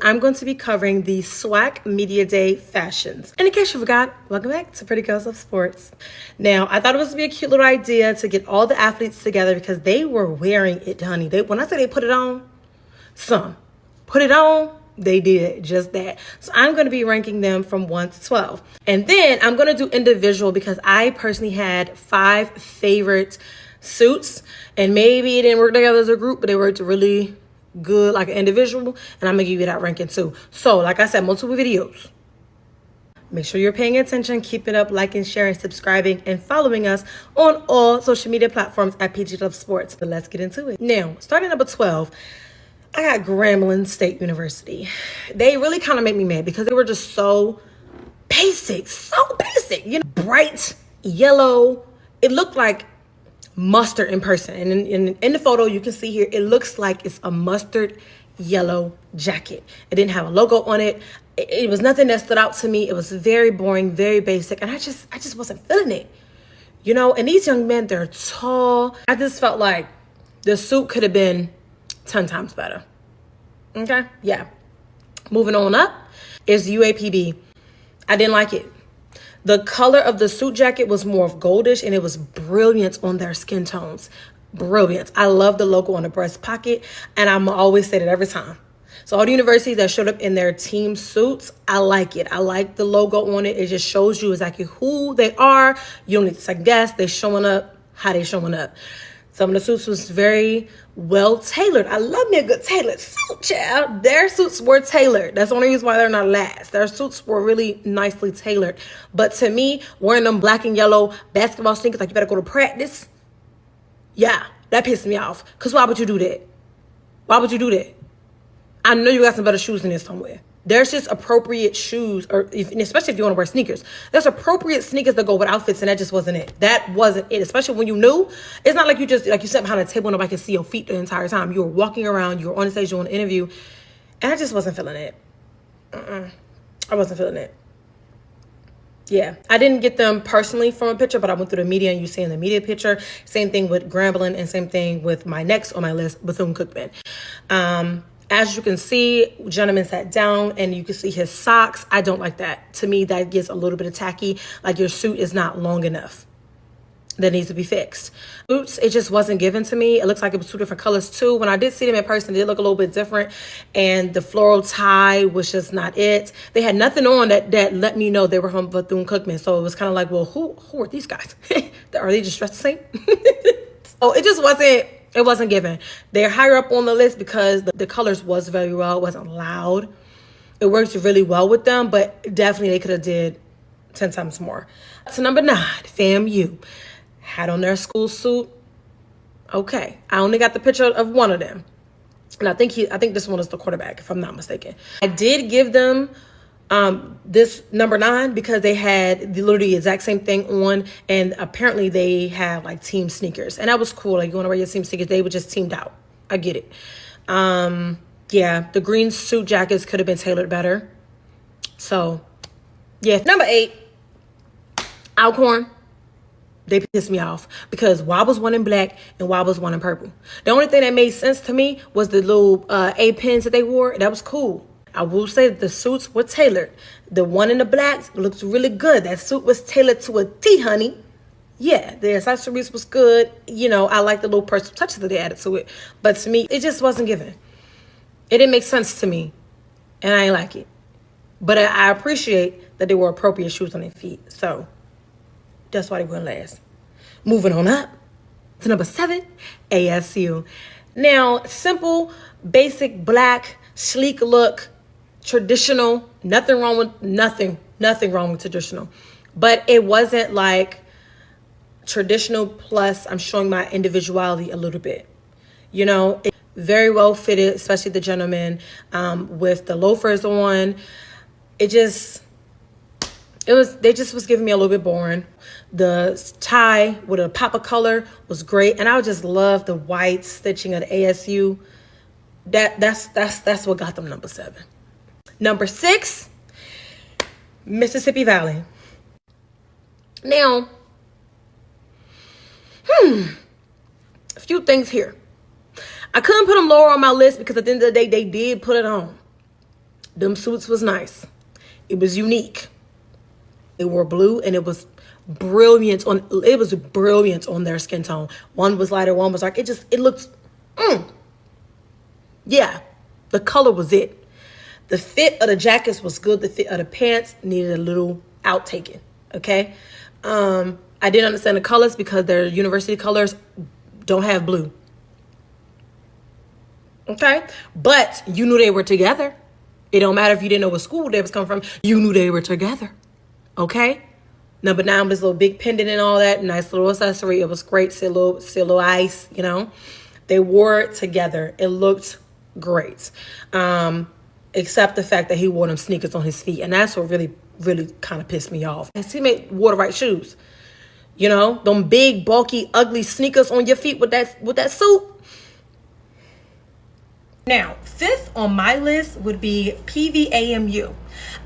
I'm going to be covering the SWAC Media Day fashions. And in case you forgot, welcome back to Pretty Girls of Sports. Now, I thought it was to be a cute little idea to get all the athletes together because they were wearing it, honey. When I say they put it on, some put it on, they did just that. So I'm going to be ranking them from 1 to 12. And then I'm going to do individual because I personally had 5 favorite suits. And maybe it didn't work together as a group, but they worked really good like an individual, and I'm gonna give you that ranking too. So like I said, multiple videos. Make sure you're paying attention, keep it up, liking, sharing, subscribing, and following us on all social media platforms at PG Love Sports. But let's get into it. Now, starting number 12, I got Grambling State University. They really kind of made me mad because they were just so basic, bright yellow. It looked like mustard in person, and in the photo you can see here it looks like it's a mustard yellow jacket. It didn't have a logo on it. It was nothing that stood out to me. It was very boring, very basic, and I just wasn't feeling it, and these young men, they're tall. I just felt like the suit could have been 10 times better. Okay, yeah. Moving on up is UAPB. I didn't like it. The color of the suit jacket was more of goldish, and it was brilliant on their skin tones. Brilliant. I love the logo on the breast pocket, and I'm always say that every time. So all the universities that showed up in their team suits, I like it. I like the logo on it. It just shows you exactly who they are. You don't need to second guess. They're showing up how they showing up. Some of the suits was very well tailored. I love me a good tailored suit, child. Their suits were tailored. That's the only reason why they're not last. Their suits were really nicely tailored. But to me, wearing them black and yellow basketball sneakers, like you better go to practice, yeah, that pissed me off. Because why would you do that? Why would you do that? I know you got some better shoes than this somewhere. There's just appropriate shoes, especially if you want to wear sneakers. There's appropriate sneakers that go with outfits, and that just wasn't it. That wasn't it, especially when you knew. It's not like you sat behind a table and nobody could see your feet the entire time. You were walking around, you were on the stage doing an interview, and I just wasn't feeling it. I wasn't feeling it. Yeah, I didn't get them personally from a picture, but I went through the media, and you see in the media picture. Same thing with Grambling, and same thing with my next on my list, Bethune-Cookman. As you can see, gentleman sat down and you can see his socks. I don't like that. To me, that gets a little bit of tacky. Like your suit is not long enough. That needs to be fixed. Boots, it just wasn't given to me. It looks like it was 2 different colors too. When I did see them in person, they did look a little bit different. And the floral tie was just not it. They had nothing on that let me know they were from Bethune-Cookman. So it was kind of like, well, who are these guys? Are they just dressed the same? So it just wasn't. It wasn't given. They're higher up on the list because the colors was very well. It wasn't loud. It worked really well with them, but definitely they could have did 10 times more. So number 9, FAMU. Had on their school suit. Okay. I only got the picture of one of them. And I think this one is the quarterback, if I'm not mistaken. I did give them this number 9 because they had literally the exact same thing on, and apparently they have like team sneakers, and that was cool. Like you want to wear your team sneakers, they were just teamed out. I get it. Yeah, the green suit jackets could have been tailored better. So yeah. Number 8, Alcorn. They pissed me off because why was one in black and why was one in purple? The only thing that made sense to me was the little A pins that they wore. That was cool. I will say that the suits were tailored. The one in the black looks really good. That suit was tailored to a T, honey. Yeah, the accessories was good. I like the little personal touches that they added to it. But to me, it just wasn't given. It didn't make sense to me, and I ain't like it. But I appreciate that they were appropriate shoes on their feet. So that's why they went last. Moving on up to number 7, ASU. Now, simple, basic, black, sleek look. Traditional, nothing wrong with traditional, but it wasn't like traditional plus I'm showing my individuality a little bit, it very well fitted, especially the gentleman with the loafers on. They just was giving me a little bit boring. The tie with a pop of color was great, and I just love the white stitching of the ASU. That's what got them number 7. Number 6, Mississippi Valley. Now, a few things here. I couldn't put them lower on my list because at the end of the day, they did put it on. Them suits was nice. It was unique. It wore blue and it was brilliant on their skin tone. One was lighter, one was dark. It looked, yeah, the color was it. The fit of the jackets was good. The fit of the pants needed a little outtaking, okay? I didn't understand the colors because their university colors don't have blue, okay? But you knew they were together. It don't matter if you didn't know what school they was coming from. You knew they were together, okay? Number 9 was a little big pendant and all that. Nice little accessory. It was great. See a little ice, you know. They wore it together. It looked great. Except the fact that he wore them sneakers on his feet. And that's what really, really kind of pissed me off. His teammate wore the right shoes. You know, them big, bulky, ugly sneakers on your feet with that suit. Now, 5th on my list would be PVAMU.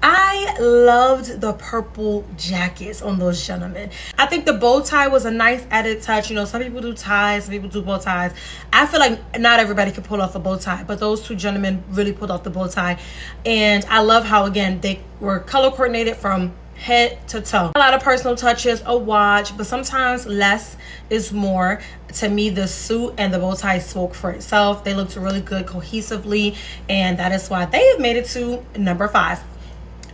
I loved the purple jackets on those gentlemen. I think the bow tie was a nice added touch. You know, some people do ties, some people do bow ties. I feel like not everybody could pull off a bow tie, but those 2 gentlemen really pulled off the bow tie. And I love how, again, they were color coordinated from head to toe. A lot of personal touches, a watch, but sometimes less is more. To me, the suit and the bow tie spoke for itself. They looked really good cohesively, and that is why they have made it to number 5.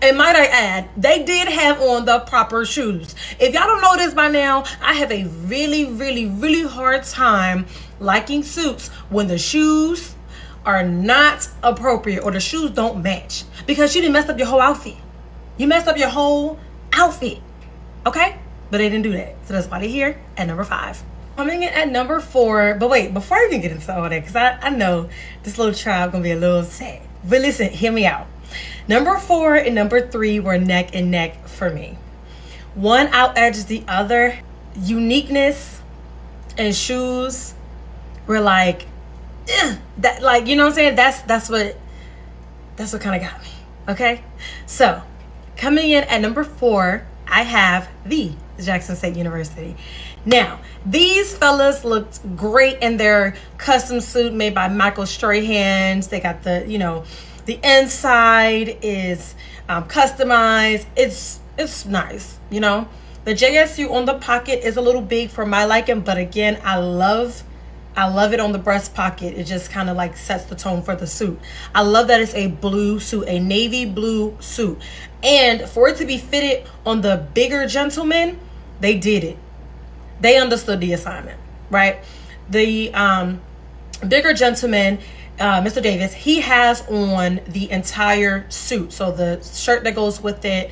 And might I add, they did have on the proper shoes. If y'all don't know this by now, I have a really, really, really hard time liking suits when the shoes are not appropriate or the shoes don't match, because you didn't mess up your whole outfit. You messed up your whole outfit, okay? But they didn't do that. So that's why they're here at number 5. Coming in at number 4, but wait, before I even get into all that, because I know this little tribe gonna be a little sad. But listen, hear me out. Number 4 and number 3 were neck and neck for me. One out-edged the other. Uniqueness and shoes were like, that, like, you know what I'm saying? That's what kind of got me, okay? So, coming in at number 4, I have the Jackson State University. Now, these fellas looked great in their custom suit made by Michael Strahan. They got the, you know, the inside is customized. It's nice, you know. The JSU on the pocket is a little big for my liking, but again, I love it on the breast pocket. It just kind of like sets the tone for the suit. I love that it's a blue suit, a navy blue suit. And for it to be fitted on the bigger gentlemen, they did it. They understood the assignment, right? The bigger gentleman, Mr. Davis, he has on the entire suit. So the shirt that goes with it,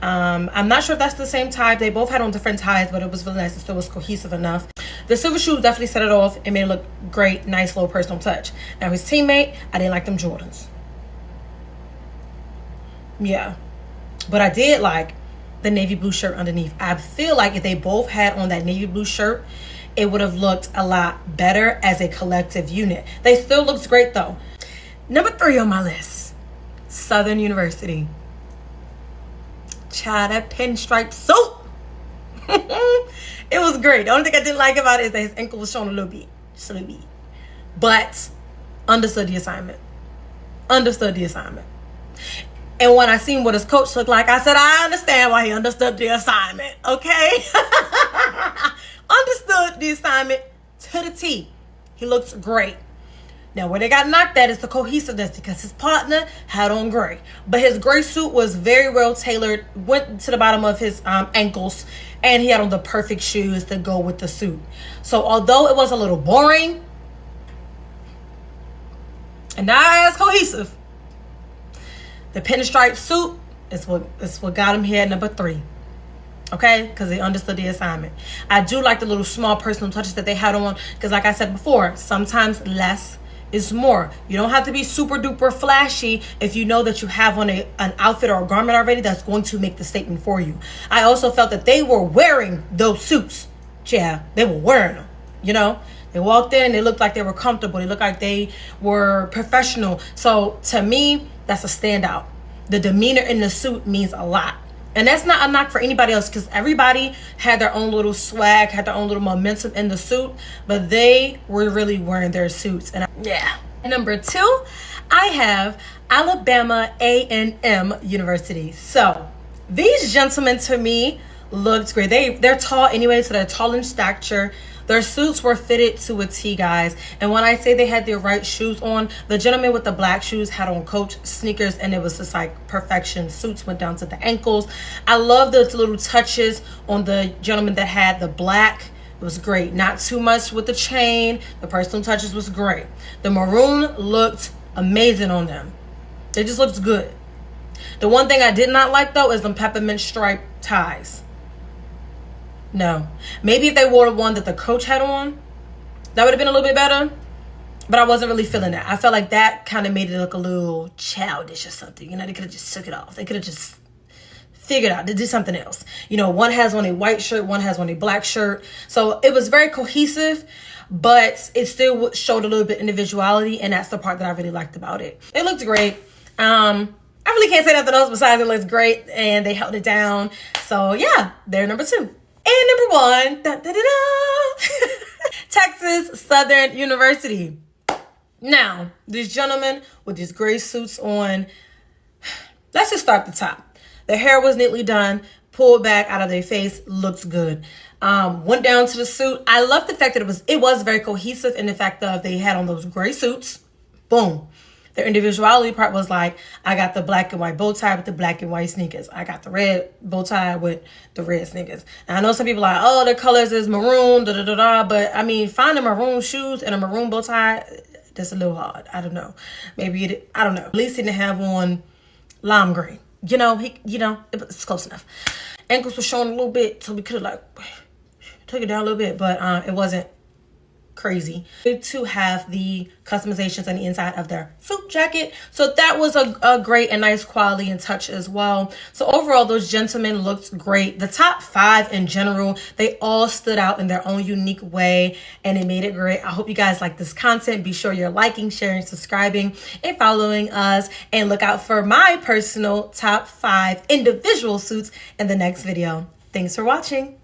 I'm not sure if that's the same tie. They both had on different ties, but it was really nice. It still was cohesive enough. The silver shoes definitely set it off and made it look great. Nice little personal touch. Now his teammate, I didn't like them Jordans. Yeah. But I did like the navy blue shirt underneath. I feel like if they both had on that navy blue shirt, it would have looked a lot better as a collective unit. They still looked great though. Number 3 on my list, Southern University. Child, that pinstripe suit. It was great. The only thing I didn't like about it is that his ankle was showing a little bit. Just a little bit. But understood the assignment. Understood the assignment. And when I seen what his coach looked like, I said, I understand why he understood the assignment, okay? Understood the assignment to the T. He looks great. Now, where they got knocked at is the cohesiveness, because his partner had on gray. But his gray suit was very well tailored, went to the bottom of his ankles, and he had on the perfect shoes to go with the suit. So although it was a little boring and not as cohesive, the pinstripe suit is what got him here at number 3. Okay? Because they understood the assignment. I do like the little small personal touches that they had on, because like I said before, sometimes less is more. You don't have to be super duper flashy if you know that you have on an outfit or a garment already that's going to make the statement for you. I also felt that they were wearing those suits. Yeah, they were wearing them, you know. They walked in, they looked like they were comfortable. They looked like they were professional. So to me, that's a standout. The demeanor in the suit means a lot. And that's not a knock for anybody else, because everybody had their own little swag, had their own little momentum in the suit, but they were really wearing their suits. And yeah. Number 2, I have Alabama A&M University. So these gentlemen to me looked great. They're tall anyway, so they're tall in stature. Their suits were fitted to a T, guys. And when I say they had their right shoes on, the gentleman with the black shoes had on Coach sneakers, and it was just like perfection. Suits went down to the ankles. I love the little touches on the gentleman that had the black. It was great. Not too much with the chain. The personal touches was great. The maroon looked amazing on them. It just looks good. The one thing I did not like, though, is them peppermint stripe ties. No. Maybe if they wore the one that the coach had on, that would have been a little bit better. But I wasn't really feeling that. I felt like that kind of made it look a little childish or something. You know, they could have just took it off. They could have just figured out to do something else. You know, one has on a white shirt, one has on a black shirt. So it was very cohesive, but it still showed a little bit individuality. And that's the part that I really liked about it. It looked great. I really can't say nothing else besides it looks great, and they held it down. So yeah, they're number 2. And number 1, Texas Southern University. Now, these gentlemen with these gray suits on, let's just start at the top. Their hair was neatly done, pulled back out of their face, looks good. Went down to the suit. I love the fact that it was very cohesive in the fact that they had on those gray suits. Boom. Their individuality part was like, I got the black and white bow tie with the black and white sneakers. I got the red bow tie with the red sneakers. And I know some people are like, oh, their colors is maroon, but I mean, finding maroon shoes and a maroon bow tie, that's a little hard. I don't know. Maybe, I don't know. At least he didn't have on lime green. You know, it's close enough. Ankles were showing a little bit, so we could have took it down a little bit, but it wasn't crazy. To have the customizations on the inside of their suit jacket, so that was a great and nice quality and touch as well. So overall, those gentlemen looked great. The top 5 in general, they all stood out in their own unique way, and it made it great. I hope you guys like this content. Be sure you're liking, sharing, subscribing, and following us, and look out for my personal top 5 individual suits in the next video. Thanks for watching.